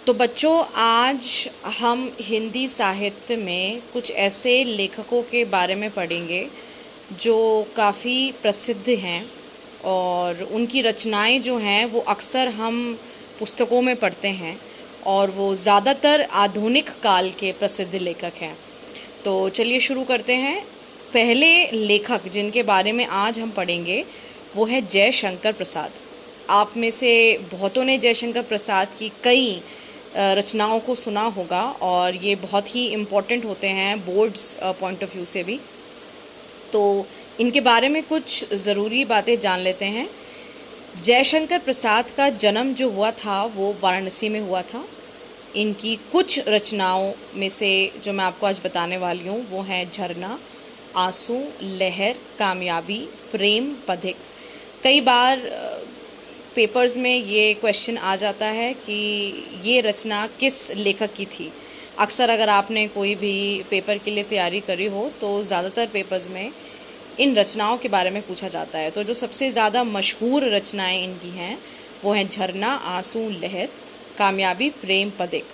तो बच्चों, आज हम हिंदी साहित्य में कुछ ऐसे लेखकों के बारे में पढ़ेंगे जो काफ़ी प्रसिद्ध हैं और उनकी रचनाएं जो हैं वो अक्सर हम पुस्तकों में पढ़ते हैं और वो ज़्यादातर आधुनिक काल के प्रसिद्ध लेखक हैं। तो चलिए शुरू करते हैं। पहले लेखक जिनके बारे में आज हम पढ़ेंगे वो है जयशंकर प्रसाद। आप में से बहुतों ने जयशंकर प्रसाद की कई रचनाओं को सुना होगा और ये बहुत ही इम्पोर्टेंट होते हैं बोर्ड्स पॉइंट ऑफ व्यू से भी। तो इनके बारे में कुछ ज़रूरी बातें जान लेते हैं। जयशंकर प्रसाद का जन्म जो हुआ था वो वाराणसी में हुआ था। इनकी कुछ रचनाओं में से जो मैं आपको आज बताने वाली हूँ वो हैं झरना, आंसू, लहर, कामयाबी, प्रेम, पथिक। कई बार पेपर्स में ये क्वेश्चन आ जाता है कि ये रचना किस लेखक की थी। अक्सर अगर आपने कोई भी पेपर के लिए तैयारी करी हो तो ज़्यादातर पेपर्स में इन रचनाओं के बारे में पूछा जाता है। तो जो सबसे ज़्यादा मशहूर रचनाएं इनकी हैं वो हैं झरना, आंसू, लहर, कामयाबी, प्रेम, पथिक।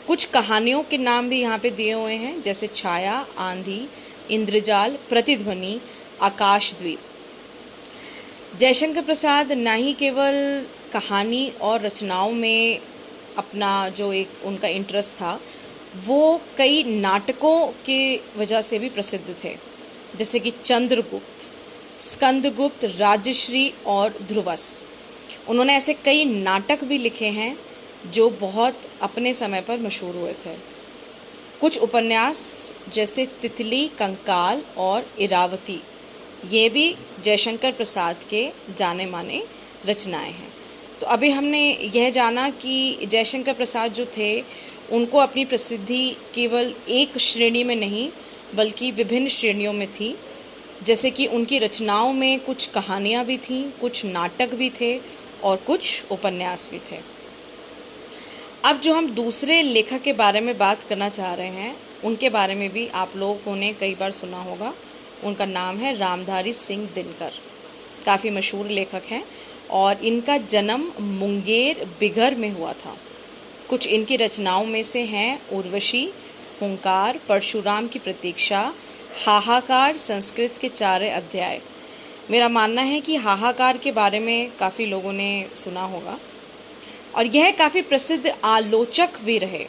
कुछ कहानियों के नाम भी यहाँ पे दिए हुए हैं, जैसे छाया, आंधी, इंद्रजाल, प्रतिध्वनि, आकाशद्वीप। जयशंकर प्रसाद ना ही केवल कहानी और रचनाओं में अपना जो एक उनका इंटरेस्ट था, वो कई नाटकों के वजह से भी प्रसिद्ध थे, जैसे कि चंद्रगुप्त, स्कंदगुप्त, राजश्री और ध्रुवस। उन्होंने ऐसे कई नाटक भी लिखे हैं जो बहुत अपने समय पर मशहूर हुए थे। कुछ उपन्यास जैसे तितली, कंकाल और इरावती, ये भी जयशंकर प्रसाद के जाने माने रचनाएं हैं। तो अभी हमने यह जाना कि जयशंकर प्रसाद जो थे उनको अपनी प्रसिद्धि केवल एक श्रेणी में नहीं बल्कि विभिन्न श्रेणियों में थी। जैसे कि उनकी रचनाओं में कुछ कहानियाँ भी थीं, कुछ नाटक भी थे और कुछ उपन्यास भी थे। अब जो हम दूसरे लेखक के बारे में बात करना चाह रहे हैं उनके बारे में भी आप लोगों ने कई बार सुना होगा। उनका नाम है रामधारी सिंह दिनकर। काफ़ी मशहूर लेखक हैं और इनका जन्म मुंगेर, बिघर में हुआ था। कुछ इनकी रचनाओं में से हैं उर्वशी, हुंकार, परशुराम की प्रतीक्षा, हाहाकार, संस्कृत के 4 अध्याय। मेरा मानना है कि हाहाकार के बारे में काफ़ी लोगों ने सुना होगा और यह काफ़ी प्रसिद्ध आलोचक भी रहे।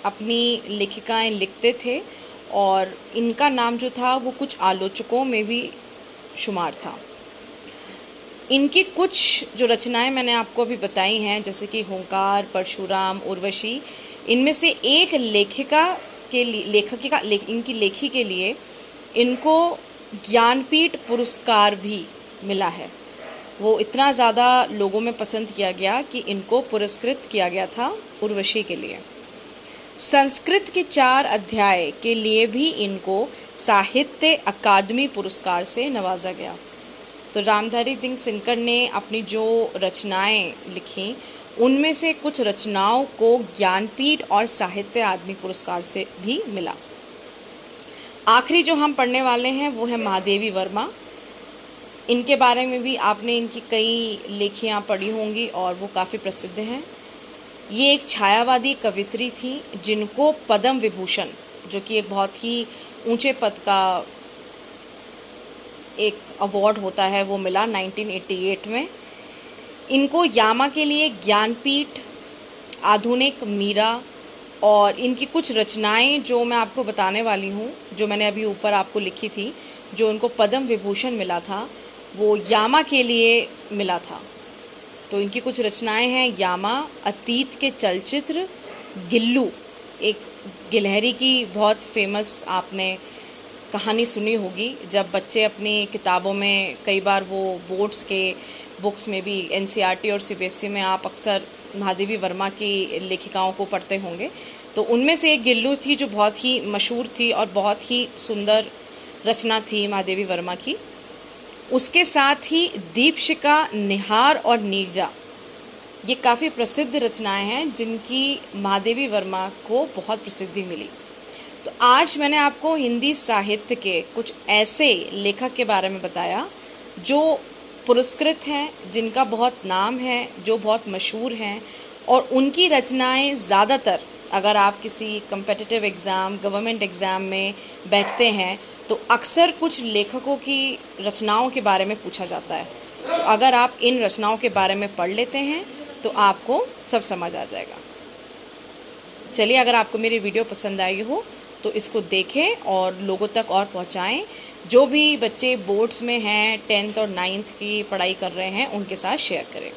अपनी लेखिकाएं लिखते थे और इनका नाम जो था वो कुछ आलोचकों में भी शुमार था। इनकी कुछ जो रचनाएं मैंने आपको अभी बताई हैं, जैसे कि हुंकार, परशुराम, उर्वशी, इनमें से एक इनकी लेखी के लिए इनको ज्ञानपीठ पुरस्कार भी मिला है। वो इतना ज़्यादा लोगों में पसंद किया गया कि इनको पुरस्कृत किया गया था उर्वशी के लिए। संस्कृत के 4 अध्याय के लिए भी इनको साहित्य अकादमी पुरस्कार से नवाजा गया। तो रामधारी सिंह दिनकर ने अपनी जो रचनाएं लिखी उनमें से कुछ रचनाओं को ज्ञानपीठ और साहित्य अकादमी पुरस्कार से भी मिला। आखिरी जो हम पढ़ने वाले हैं वो है महादेवी वर्मा। इनके बारे में भी आपने इनकी कई लेखियाँ पढ़ी होंगी और वो काफ़ी प्रसिद्ध हैं। ये एक छायावादी कवित्री थी जिनको पद्म विभूषण, जो कि एक बहुत ही ऊंचे पद का एक अवार्ड होता है, वो मिला 1988 में। इनको यामा के लिए ज्ञानपीठ, आधुनिक, मीरा और इनकी कुछ रचनाएं जो मैं आपको बताने वाली हूँ, जो मैंने अभी ऊपर आपको लिखी थी, जो उनको पद्म विभूषण मिला था, वो यामा के लिए मिला था। तो इनकी कुछ रचनाएं हैं यामा, अतीत के चलचित्र, गिल्लू, एक गिलहरी की बहुत फेमस आपने कहानी सुनी होगी। जब बच्चे अपनी किताबों में, कई बार वो बोर्ड्स के बुक्स में भी, एनसीईआरटी और सीबीएसई में आप अक्सर महादेवी वर्मा की लेखिकाओं को पढ़ते होंगे। तो उनमें से एक गिल्लू थी जो बहुत ही मशहूर थी और बहुत ही सुंदर रचना थी महादेवी वर्मा की। उसके साथ ही दीपशिखा, निहार और नीरजा, ये काफ़ी प्रसिद्ध रचनाएं हैं जिनकी महादेवी वर्मा को बहुत प्रसिद्धि मिली। तो आज मैंने आपको हिंदी साहित्य के कुछ ऐसे लेखक के बारे में बताया जो पुरस्कृत हैं, जिनका बहुत नाम है, जो बहुत मशहूर हैं और उनकी रचनाएं ज़्यादातर, अगर आप किसी कम्पिटिटिव एग्ज़ाम, गवर्नमेंट एग्ज़ाम में बैठते हैं तो अक्सर कुछ लेखकों की रचनाओं के बारे में पूछा जाता है। तो अगर आप इन रचनाओं के बारे में पढ़ लेते हैं तो आपको सब समझ आ जाएगा। चलिए, अगर आपको मेरी वीडियो पसंद आई हो तो इसको देखें और लोगों तक और पहुंचाएं। जो भी बच्चे बोर्ड्स में हैं, 10th और 9th की पढ़ाई कर रहे हैं, उनके साथ शेयर करें।